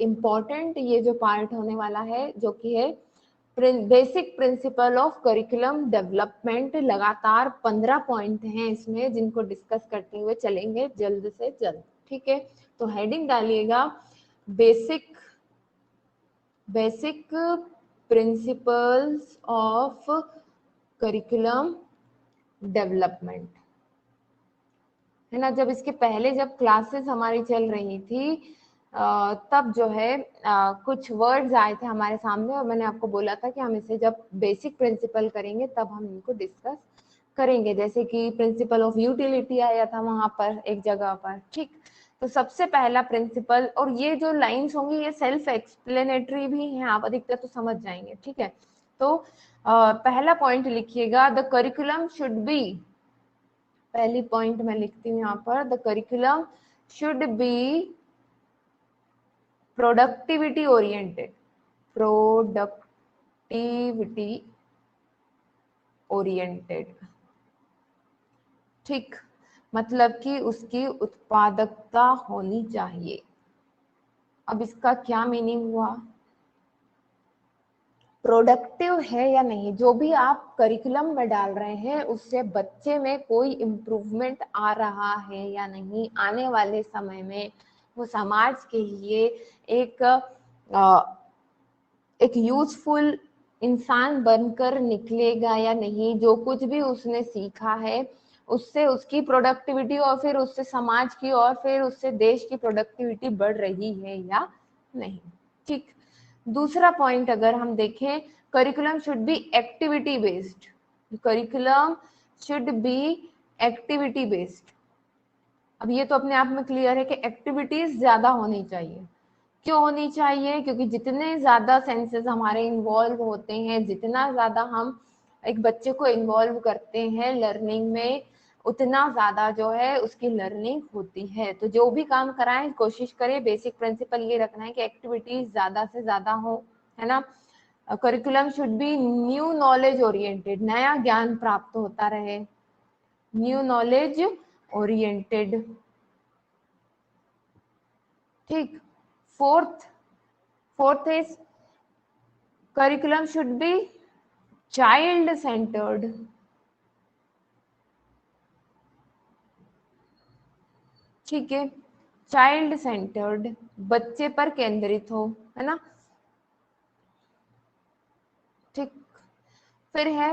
Important ये जो part होने वाला है, जो कि है basic principle of curriculum development. लगातार 15 पॉइंट हैं इसमें, जिनको डिस्कस करते हुए चलेंगे जल्द से जल्द। ठीक है, तो हेडिंग डालिएगा basic principles of curriculum development, है ना। जब इसके पहले जब क्लासेस हमारी चल रही थी तब जो है कुछ वर्ड्स आए थे हमारे सामने, और मैंने आपको बोला था कि हम इसे जब बेसिक प्रिंसिपल करेंगे तब हम इनको डिस्कस करेंगे। जैसे कि प्रिंसिपल ऑफ यूटिलिटी आया था वहां पर एक जगह पर। ठीक, तो सबसे पहला प्रिंसिपल, और ये जो लाइंस होंगी ये सेल्फ एक्सप्लेनेटरी भी हैं, आप अधिकतर तो समझ जाएंगे। ठीक है, तो पहला पॉइंट लिखिएगा, द करिकुलम शुड बी, पहली पॉइंट मैं लिखती हूँ यहाँ पर, the curriculum should be productivity oriented, productivity oriented. ठीक, मतलब कि उसकी उत्पादकता होनी चाहिए। अब इसका क्या मीनिंग हुआ, प्रोडक्टिव है या नहीं, जो भी आप करिकुलम में डाल रहे हैं उससे बच्चे में कोई इम्प्रूवमेंट आ रहा है या नहीं, आने वाले समय में वो समाज के लिए एक यूजफुल इंसान बनकर निकलेगा या नहीं, जो कुछ भी उसने सीखा है उससे उसकी प्रोडक्टिविटी और फिर उससे समाज की और फिर उससे देश की प्रोडक्टिविटी बढ़ रही है या नहीं। ठीक, दूसरा पॉइंट अगर हम देखें, curriculum should be activity based, curriculum should be activity based. अब ये तो अपने आप में क्लियर है कि एक्टिविटीज ज्यादा होनी चाहिए। क्यों होनी चाहिए, क्योंकि जितने ज्यादा सेंसेस हमारे इन्वॉल्व होते हैं, जितना ज्यादा हम एक बच्चे को इन्वॉल्व करते हैं लर्निंग में, उतना ज्यादा जो है उसकी लर्निंग होती है। तो जो भी काम कराएं कोशिश करें, बेसिक प्रिंसिपल ये रखना है कि एक्टिविटीज ज्यादा से ज्यादा हो, है ना। Curriculum should be new knowledge oriented, नया ज्ञान प्राप्त होता रहे, न्यू नॉलेज ओरिएंटेड। ठीक, fourth is curriculum should be child centred, ठीक है, चाइल्ड सेंटर्ड, बच्चे पर केंद्रित हो, है ना। ठीक, फिर है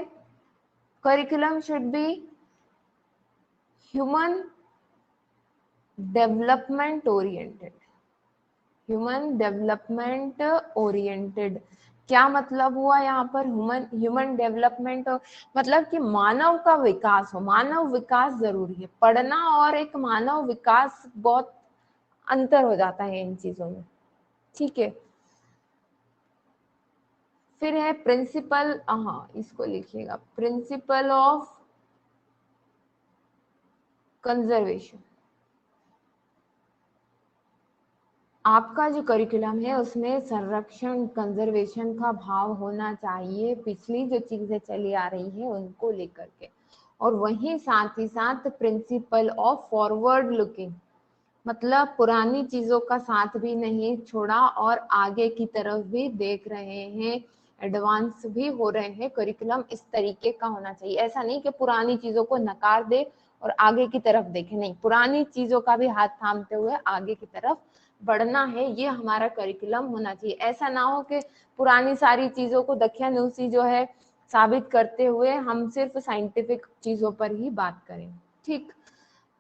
curriculum should be human development oriented, human development oriented. क्या मतलब हुआ यहाँ पर ह्यूमन डेवलपमेंट, मतलब कि मानव का विकास हो, मानव विकास जरूरी है। पढ़ना और एक मानव विकास बहुत अंतर हो जाता है इन चीजों में। ठीक है, फिर है प्रिंसिपल, हाँ इसको लिखिएगा, प्रिंसिपल ऑफ कंजर्वेशन। आपका जो करिकुलम है उसमें संरक्षण कंजर्वेशन का भाव होना चाहिए, पिछली जो चीजें चली आ रही है उनको लेकर के। और वहीं साथ ही साथ प्रिंसिपल ऑफ फॉरवर्ड लुकिंग, मतलब पुरानी चीजों का साथ भी नहीं छोड़ा और आगे की तरफ भी देख रहे हैं, एडवांस भी हो रहे हैं। करिकुलम इस तरीके का होना चाहिए, ऐसा नहीं कि पुरानी चीजों को नकार दे और आगे की तरफ देखे, नहीं, पुरानी चीजों का भी हाथ थामते हुए आगे की तरफ बढ़ना है, ये हमारा करिकुलम होना चाहिए। ऐसा ना हो कि पुरानी सारी चीजों को दकियानूसी जो है साबित करते हुए हम सिर्फ साइंटिफिक चीजों पर ही बात करें। ठीक,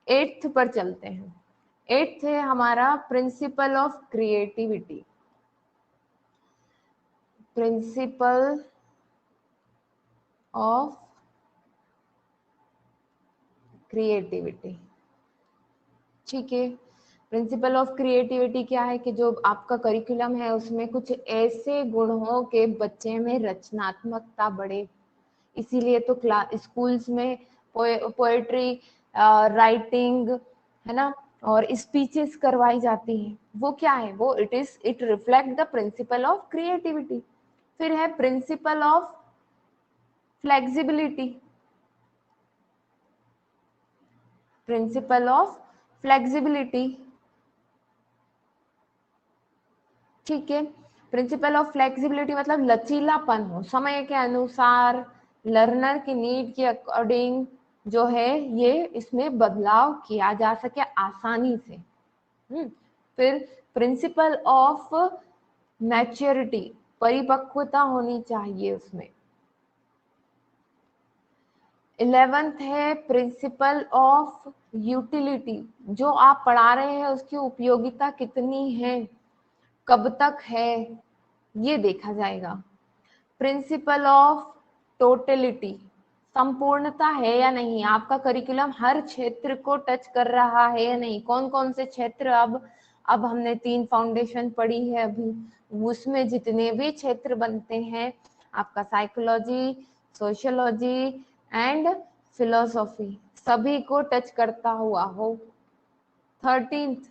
8th पर चलते हैं। 8th है हमारा principle of creativity, principle of creativity. ठीक है, प्रिंसिपल ऑफ क्रिएटिविटी क्या है कि जो आपका करिकुलम है उसमें कुछ ऐसे गुण हो कि बच्चे में रचनात्मकता बढ़े। इसीलिए तो क्लास स्कूल्स में पोएट्री, राइटिंग, है ना, और स्पीचेस करवाई जाती हैं। वो क्या है, वो it reflect the principle of creativity. फिर है principle of flexibility, principle of flexibility, ठीक है। प्रिंसिपल ऑफ फ्लेक्सिबिलिटी मतलब लचीलापन हो, समय के अनुसार लर्नर की नीड के अकॉर्डिंग जो है ये इसमें बदलाव किया जा सके आसानी से। फिर प्रिंसिपल ऑफ मैच्योरिटी, परिपक्वता होनी चाहिए उसमें। 11th है प्रिंसिपल ऑफ यूटिलिटी, जो आप पढ़ा रहे हैं उसकी उपयोगिता कितनी है, कब तक है, ये देखा जाएगा। प्रिंसिपल ऑफ टोटलिटी, संपूर्णता है या नहीं, आपका करिकुलम हर क्षेत्र को टच कर रहा है या नहीं, कौन कौन से क्षेत्र, अब हमने 3 फाउंडेशन पढ़ी है अभी, उसमें जितने भी क्षेत्र बनते हैं आपका साइकोलॉजी, सोशियोलॉजी एंड फिलोसॉफी, सभी को टच करता हुआ हो। 13th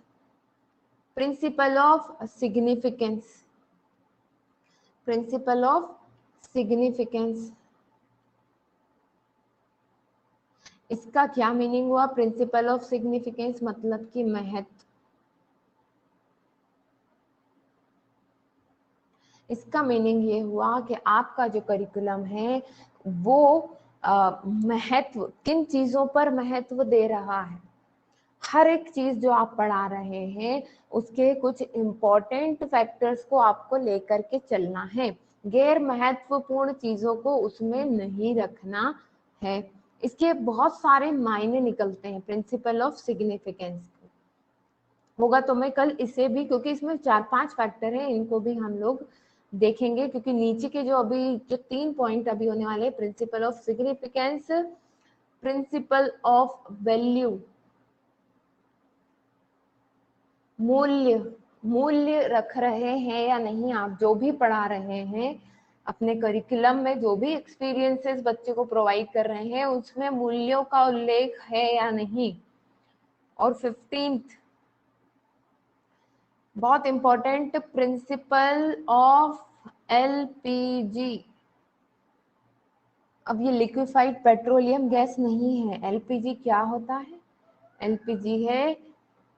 principle of significance, principle of significance, इसका क्या मीनिंग हुआ, प्रिंसिपल ऑफ सिग्निफिकेंस मतलब कि महत्व। इसका मीनिंग ये हुआ कि आपका जो करिकुलम है वो महत्व, किन चीजों पर महत्व दे रहा है। हर एक चीज जो आप पढ़ा रहे हैं उसके कुछ इम्पोर्टेंट फैक्टर्स को आपको लेकर के चलना है, गैर महत्वपूर्ण चीजों को उसमें नहीं रखना है। इसके बहुत सारे मायने निकलते हैं प्रिंसिपल ऑफ सिग्निफिकेंस होगा, तो मैं कल इसे भी, क्योंकि इसमें 4-5 फैक्टर हैं, इनको भी हम लोग देखेंगे, क्योंकि नीचे के जो 3 पॉइंट अभी होने वाले, principle of significance, principle of value, मूल्य रख रहे हैं या नहीं, आप जो भी पढ़ा रहे हैं अपने करिकुलम में, जो भी एक्सपीरियंसेस बच्चे को प्रोवाइड कर रहे हैं उसमें मूल्यों का उल्लेख है या नहीं। और 15th बहुत इंपॉर्टेंट, प्रिंसिपल ऑफ एलपीजी। अब ये लिक्विफाइड पेट्रोलियम गैस नहीं है, एलपीजी क्या होता है, एलपीजी है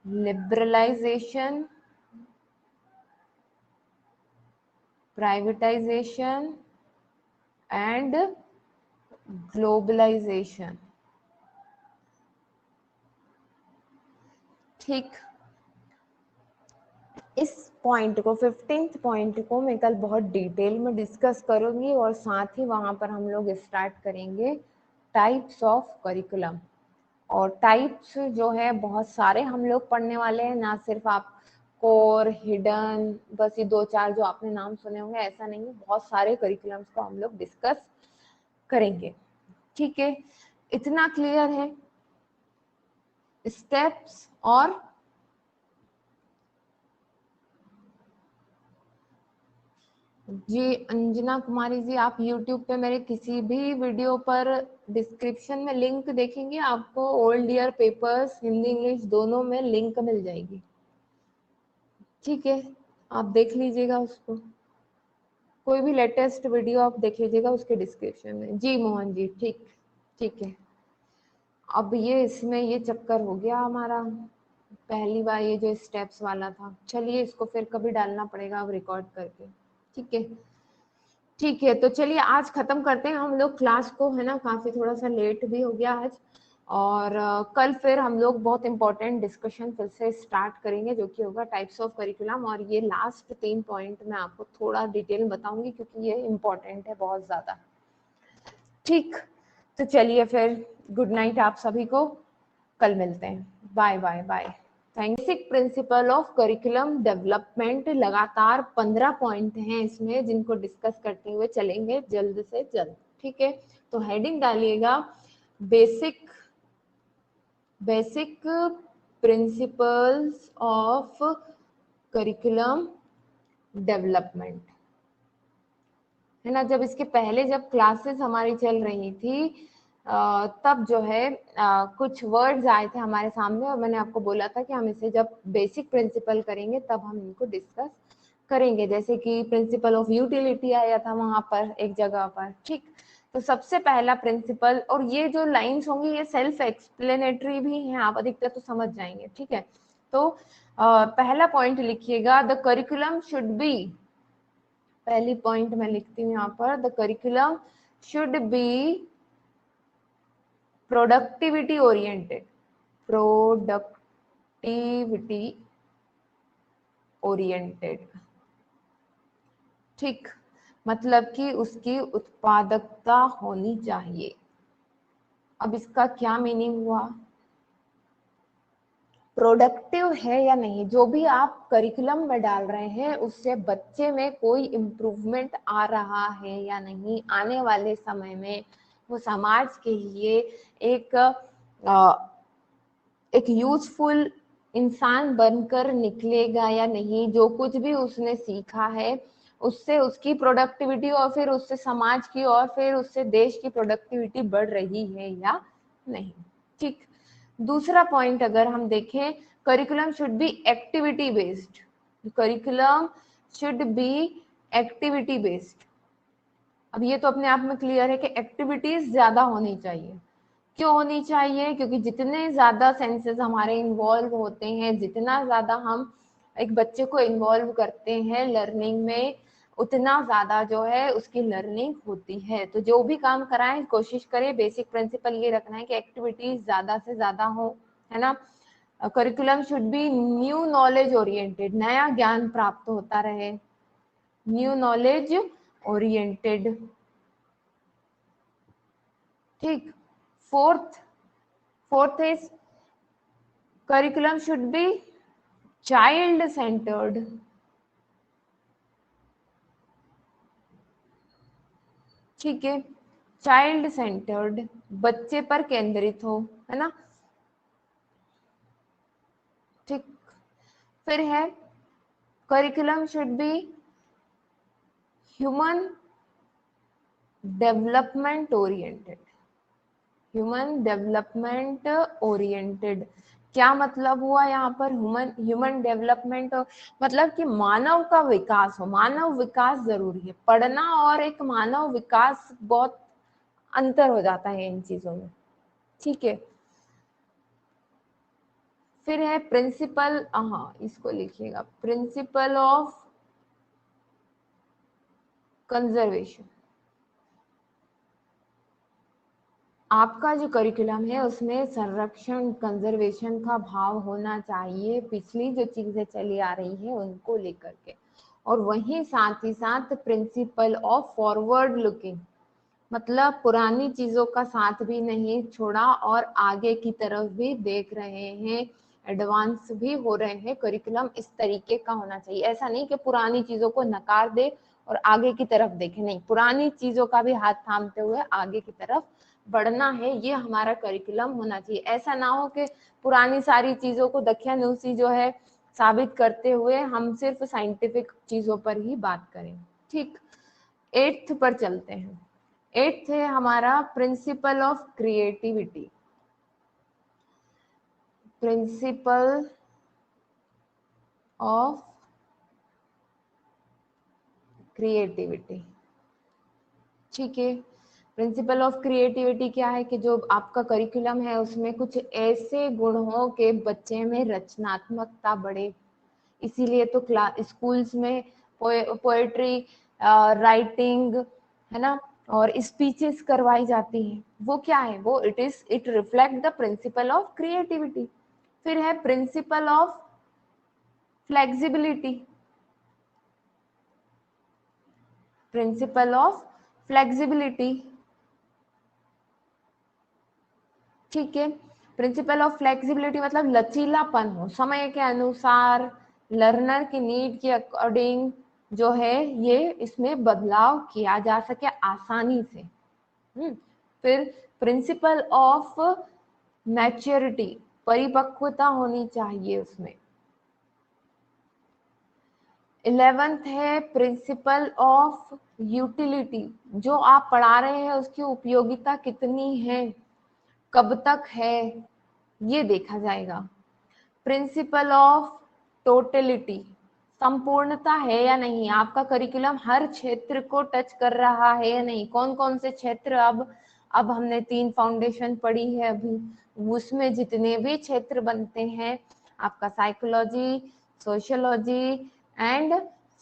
लिबरलाइजेशन, प्राइवेटाइजेशन एंड ग्लोबलाइजेशन। ठीक, इस पॉइंट को 15th पॉइंट को मैं कल बहुत डिटेल में डिस्कस करूंगी, और साथ ही वहां पर हम लोग स्टार्ट करेंगे टाइप्स ऑफ करिकुलम। और टाइप्स जो है बहुत सारे हम लोग पढ़ने वाले हैं, ना सिर्फ आप कोर, हिडन, बस ये 2-4 जो आपने नाम सुने होंगे, ऐसा नहीं है, बहुत सारे करिकुलम्स को हम लोग डिस्कस करेंगे। ठीक है, इतना क्लियर है। स्टेप्स और जी अंजना कुमारी जी, आप YouTube पे मेरे किसी भी वीडियो पर डिस्क्रिप्शन में लिंक देखेंगे, आपको old year papers Hindi English दोनों में लिंक मिल जाएगी। ठीक है, आप देख लीजिएगा उसको, कोई भी लेटेस्ट वीडियो आप देख लीजिएगा उसके डिस्क्रिप्शन में। जी मोहन जी, ठीक ठीक है। अब ये इसमें ये चक्कर हो गया हमारा, पहली बार ये जो स्टेप्स वाला था, चलिए इसको फिर कभी डालना पड़ेगा अब रिकॉर्ड करके। ठीक है, ठीक है, तो चलिए आज खत्म करते हैं हम लोग क्लास को, है ना, काफी थोड़ा सा लेट भी हो गया आज। और कल फिर हम लोग बहुत इंपॉर्टेंट डिस्कशन फिर से स्टार्ट करेंगे, जो कि होगा टाइप्स ऑफ करिकुलम। और ये लास्ट 3 पॉइंट मैं आपको थोड़ा डिटेल में बताऊंगी, क्योंकि ये इम्पोर्टेंट है बहुत ज्यादा। ठीक, तो चलिए फिर गुड नाइट आप सभी को, कल मिलते हैं, bye bye bye. Basic principle of curriculum development, लगातार 15 पॉइंट हैं इसमें, जिनको डिस्कस करते हुए चलेंगे जल्द से जल्द। ठीक है, तो हेडिंग डालिएगा basic principles of curriculum development, है ना। जब इसके पहले जब क्लासेस हमारी चल रही थी तब जो है कुछ वर्ड्स आए थे हमारे सामने, और मैंने आपको बोला था कि हम इसे जब बेसिक प्रिंसिपल करेंगे तब हम इनको डिस्कस करेंगे, जैसे कि प्रिंसिपल ऑफ यूटिलिटी आया था वहां पर एक जगह पर। ठीक, तो सबसे पहला प्रिंसिपल, और ये जो लाइंस होंगी ये सेल्फ एक्सप्लेनेटरी भी हैं, आप अधिकतर तो समझ जाएंगे। ठीक है, तो पहला पॉइंट लिखिएगा, द करिकुलम शुड बी, पहली पॉइंट मैं लिखती हूँ यहाँ पर, the curriculum should be productivity oriented, productivity oriented, ठीक, मतलब कि उसकी उत्पादकता होनी चाहिए। अब इसका क्या मीनिंग हुआ, प्रोडक्टिव है या नहीं, जो भी आप करिकुलम में डाल रहे हैं उससे बच्चे में कोई इम्प्रूवमेंट आ रहा है या नहीं, आने वाले समय में वो समाज के लिए एक यूजफुल इंसान बनकर निकलेगा या नहीं, जो कुछ भी उसने सीखा है उससे उसकी प्रोडक्टिविटी और फिर उससे समाज की और फिर उससे देश की प्रोडक्टिविटी बढ़ रही है या नहीं, ठीक। दूसरा पॉइंट अगर हम देखें, curriculum should be activity based, curriculum should be activity based. अब ये तो अपने आप में क्लियर है कि एक्टिविटीज ज्यादा होनी चाहिए। क्यों होनी चाहिए, क्योंकि जितने ज्यादा सेंसेस हमारे इन्वॉल्व होते हैं, जितना ज्यादा हम एक बच्चे को इन्वॉल्व करते हैं लर्निंग में, उतना ज्यादा जो है उसकी लर्निंग होती है। तो जो भी काम कराएं कोशिश करें, बेसिक प्रिंसिपल ये रखना है कि एक्टिविटीज ज्यादा से ज्यादा हो, है ना। Curriculum should be new knowledge oriented, नया ज्ञान प्राप्त होता रहे, न्यू नॉलेज ओरिएंटेड, ठीक। Fourth is curriculum should be child centred, ठीक है, चाइल्ड सेंटर्ड, बच्चे पर केंद्रित हो, है ना, ठीक। फिर है curriculum should be human development oriented, human development oriented, क्या मतलब हुआ यहाँ पर, ह्यूमन डेवलपमेंट मतलब कि मानव का विकास हो, मानव विकास जरूरी है, पढ़ना और एक मानव विकास बहुत अंतर हो जाता है इन चीजों में, ठीक है। फिर है प्रिंसिपल, हाँ इसको लिखिएगा, प्रिंसिपल ऑफ कंजर्वेशन। आपका जो करिकुलम है उसमें संरक्षण कंजर्वेशन का भाव होना चाहिए, पिछली जो चीजें चली आ रही है उनको लेकर के, और वहीं साथ ही साथ प्रिंसिपल ऑफ फॉरवर्ड लुकिंग, मतलब पुरानी चीजों का साथ भी नहीं छोड़ा और आगे की तरफ भी देख रहे हैं, एडवांस भी हो रहे हैं। करिकुलम इस तरीके का होना चाहिए, ऐसा नहीं कि पुरानी चीजों को नकार दे और आगे की तरफ देखे, नहीं, पुरानी चीजों का भी हाथ थामते हुए आगे की तरफ बढ़ना है, ये हमारा करिकुलम होना चाहिए। ऐसा ना हो कि पुरानी सारी चीजों को दकियानूसी जो है साबित करते हुए हम सिर्फ साइंटिफिक चीजों पर ही बात करें, ठीक। 8th पर चलते हैं। 8th है हमारा principle of creativity, principle of creativity, ठीक है। प्रिंसिपल ऑफ क्रिएटिविटी क्या है कि जो आपका करिकुलम है उसमें कुछ ऐसे गुण हो कि बच्चे में रचनात्मकता बढ़े, इसीलिए तो स्कूल्स में पोएट्री, राइटिंग, है ना, और स्पीचेस करवाई जाती हैं, वो क्या है, वो it reflect the principle of creativity. फिर है principle of flexibility, principle of flexibility, ठीक है। प्रिंसिपल ऑफ फ्लेक्सिबिलिटी मतलब लचीलापन हो, समय के अनुसार लर्नर की नीड के अकॉर्डिंग जो है ये इसमें बदलाव किया जा सके आसानी से। फिर प्रिंसिपल ऑफ मैच्योरिटी, परिपक्वता होनी चाहिए उसमें। 11th है प्रिंसिपल ऑफ यूटिलिटी, जो आप पढ़ा रहे हैं उसकी उपयोगिता कितनी है, कब तक है, ये देखा जाएगा। प्रिंसिपल ऑफ टोटलिटी, संपूर्णता है या नहीं, आपका करिकुलम हर क्षेत्र को टच कर रहा है या नहीं, कौन कौन से क्षेत्र, अब हमने 3 फाउंडेशन पढ़ी है अभी, उसमें जितने भी क्षेत्र बनते हैं आपका साइकोलॉजी, सोशियोलॉजी एंड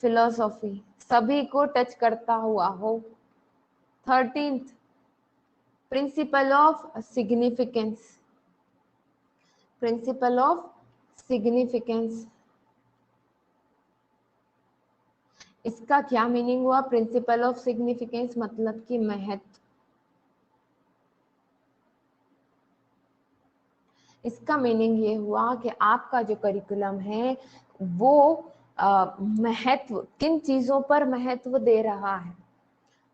फिलोसॉफी सभी को टच करता हुआ हो। 13th, principle of significance. Principle of significance, इसका क्या मीनिंग हुआ? प्रिंसिपल ऑफ सिग्निफिकेंस मतलब कि महत्व। इसका मीनिंग ये हुआ कि आपका जो करिकुलम है वो महत्व, किन चीजों पर महत्व दे रहा है।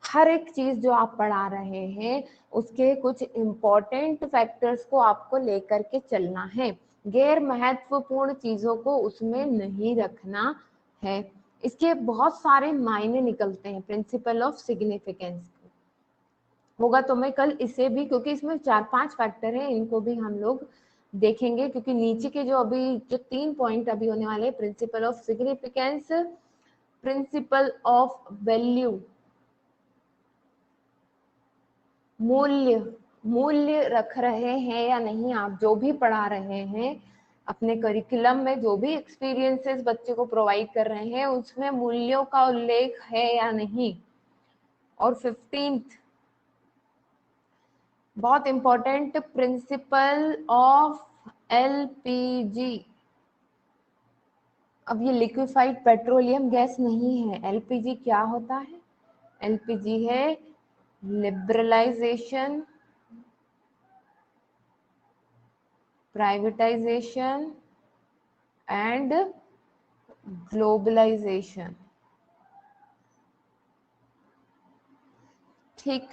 हर एक चीज जो आप पढ़ा रहे हैं उसके कुछ इम्पोर्टेंट फैक्टर्स को आपको लेकर के चलना है, गैर महत्वपूर्ण चीजों को उसमें नहीं रखना है। इसके बहुत सारे मायने निकलते हैं प्रिंसिपल ऑफ सिग्निफिकेंस होगा। तो मैं कल इसे भी, क्योंकि इसमें 4-5 फैक्टर है, इनको भी हम लोग देखेंगे, क्योंकि नीचे के जो 3 पॉइंट अभी होने वाले, principle of significance, principle of value, मूल्य रख रहे हैं या नहीं आप जो भी पढ़ा रहे हैं अपने करिकुलम में, जो भी एक्सपीरियंसेस बच्चे को प्रोवाइड कर रहे हैं उसमें मूल्यों का उल्लेख है या नहीं। और 15th, बहुत इंपॉर्टेंट, प्रिंसिपल ऑफ एलपीजी। अब ये लिक्विफाइड पेट्रोलियम गैस नहीं है। एलपीजी क्या होता है? एलपीजी है लिबरलाइजेशन, प्राइवेटाइजेशन एंड ग्लोबलाइजेशन। ठीक,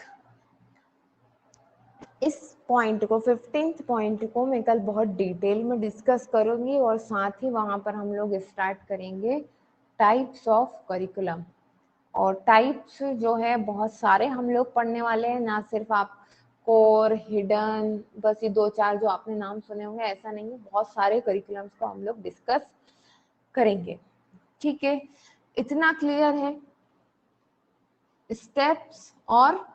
इस पॉइंट को, 15th पॉइंट को मैं कल बहुत डिटेल में डिस्कस करूंगी और साथ ही वहां पर हम लोग स्टार्ट करेंगे टाइप्स ऑफ करिकुलम। और टाइप्स जो है बहुत सारे हम लोग पढ़ने वाले हैं, ना सिर्फ आप कोर, हिडन, बस ये 2-4 जो आपने नाम सुने होंगे, ऐसा नहीं है, बहुत सारे करिकुलम्स को हम लोग डिस्कस करेंगे। ठीक है, इतना क्लियर है? स्टेप्स और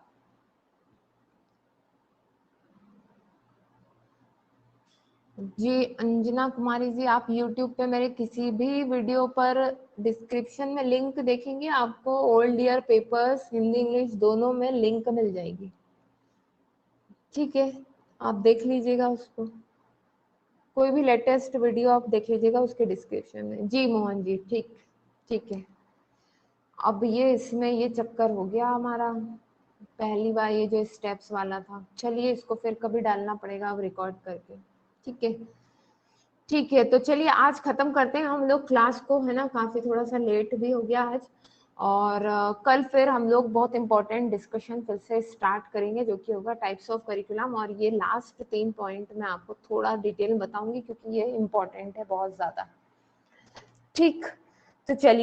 जी अंजना कुमारी जी, आप YouTube पे मेरे किसी भी वीडियो पर डिस्क्रिप्शन में लिंक देखेंगे, आपको old year papers Hindi English दोनों में लिंक मिल जाएगी। ठीक है, आप देख लीजिएगा उसको, कोई भी लेटेस्ट वीडियो आप देख लीजिएगा उसके डिस्क्रिप्शन में। जी मोहन जी, ठीक, ठीक है। अब ये इसमें ये चक्कर हो गया हमारा, पहली बार ये जो स्टेप्स वाला था, चलिए इसको फिर कभी डालना पड़ेगा अब रिकॉर्ड करके। ठीक है, ठीक है, तो चलिए आज खत्म करते हैं हम लोग क्लास को, है ना, काफी थोड़ा सा लेट भी हो गया आज। और कल फिर हम लोग बहुत इंपॉर्टेंट डिस्कशन फिर से स्टार्ट करेंगे जो कि होगा टाइप्स ऑफ करिकुलम। और ये लास्ट 3 पॉइंट मैं आपको थोड़ा डिटेल में बताऊंगी क्योंकि ये इंपॉर्टेंट है बहुत ज्यादा। ठीक, तो चलिए।